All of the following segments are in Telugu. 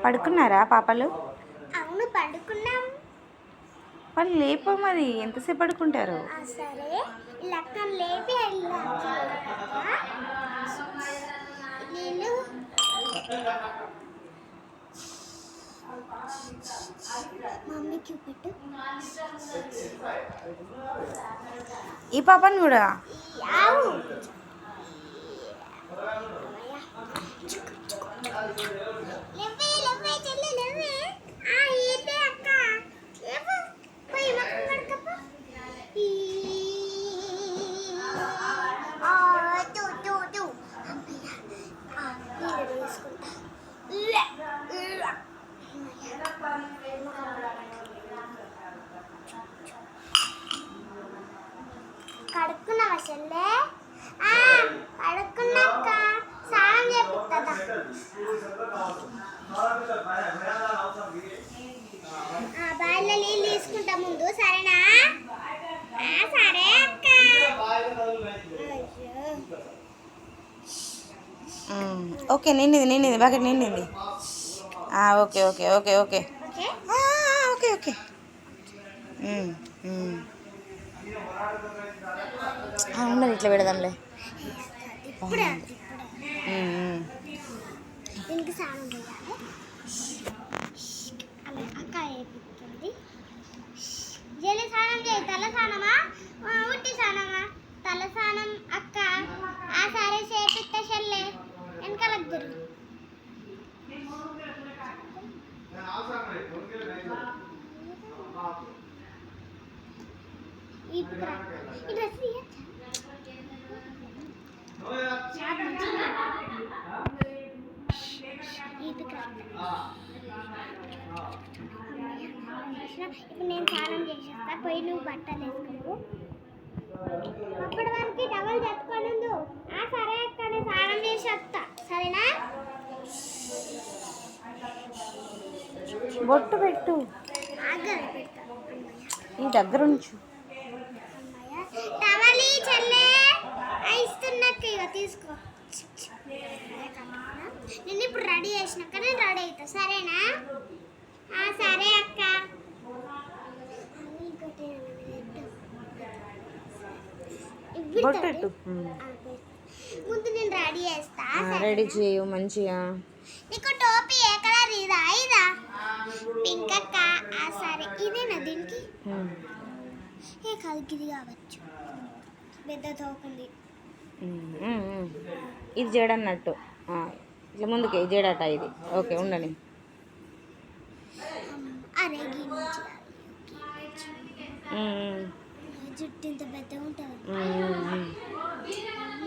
పడుకున్నారా పాపలు? అవును పడుకున్నాం. వాళ్ళు లేపో మరి, ఎంతసేపు పడుకుంటారు? సరే లక్కను లేపి నేను మమ్మీకి పెట్టు. ఈ పాపని కూడా కడుక్కున్నావా చెల్లె? కడుక్కున్నాక స్నానం చేపిస్తుందా? బాయిలో నీళ్ళు తీసుకుంటా ముందు, సరేనా? సరే అక్క. ఓకే, నిండింది బకెట్ నిండింది. Okay okay okay okay okay okay. ఉండదు, ఇట్లా పెడదాంలే. దీనికి స్నానం చేయాలి. అక్క వేపిస్తుంది. జల్లి స్నానం చేయి. తల స్నానమా ఉట్టి స్నానమా? తల స్నానం అక్క. సరే చేపిస్తా చెల్లె. వెనకాలకు తిరుగు. ఈ డ్రెస్ ఇప్పుడు నేను స్నానం చేసేస్తా. పోయి నువ్వు బట్టలు వేసుకోవు. అప్పటి వరకు డబల్ చెప్పుకోను. సరే అక్క, నేను స్నానం చేసి వస్తా, సరేనా? బొట్టు పెట్టు. ఈ దగ్గర ఉంచు. టవలి చెల్లె ఇస్తున్నట్టు ఇక తీసుకో. నేను ఇప్పుడు రెడీ చేసినాక నేను రెడీ అవుతా, సరేనా? సరే అక్క. ముందు నేను రెడీ చేస్తా. రెడీ చేయు మంచిగా. నీకు టోపీ ఏ కలర్? ఇదా పింక్ అక్క. సరే ఇదేనా దీనికి? ఏ కాదు, ఇది కావచ్చు. పెద్ద తోకుంది. ఇది జడన్నట్టు ఇట్లా ముందుకే జడట ఇది. ఓకే ఉండని. అరే జుట్టు ఇంత పెద్దగా ఉంటుంది.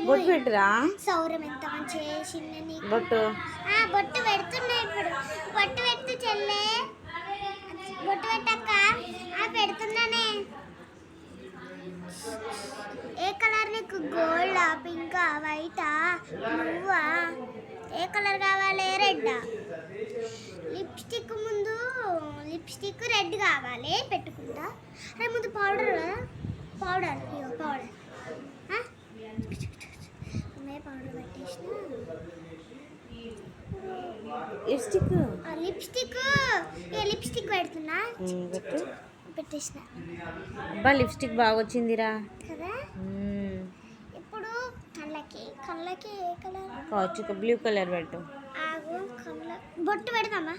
బొట్టు పెట్టురా. సౌరం ఎంత మంచిగా చేసింది నీకు. బొట్టు బొట్టు పెడుతున్నా ఇప్పుడు. బొట్టు పెట్టు చెల్లె. బొట్టు పెట్టక్క. పెడుతున్నానే. ఏ కలర్ నీకు? గోల్డా, పింకా, వైటా, బ్లూవా? ఏ కలర్ కావాలి? రెడ్డా? లిప్స్టిక్ రెడ్ కావాలి. పెట్టుకుంటా. అరే ముందు పౌడర్ కదా. పౌడర్ పౌడర్ పెట్టేసిన. లిప్స్టిక్ పెడుతున్నా. పెట్టేసిన. లిప్స్టిక్ బాగా వచ్చిందిరా కదా. ఇప్పుడు కళ్ళకి ఏ కలర్ కావచ్చు? బ్లూ కలర్ పెట్టు. బొట్టు పెడదామా?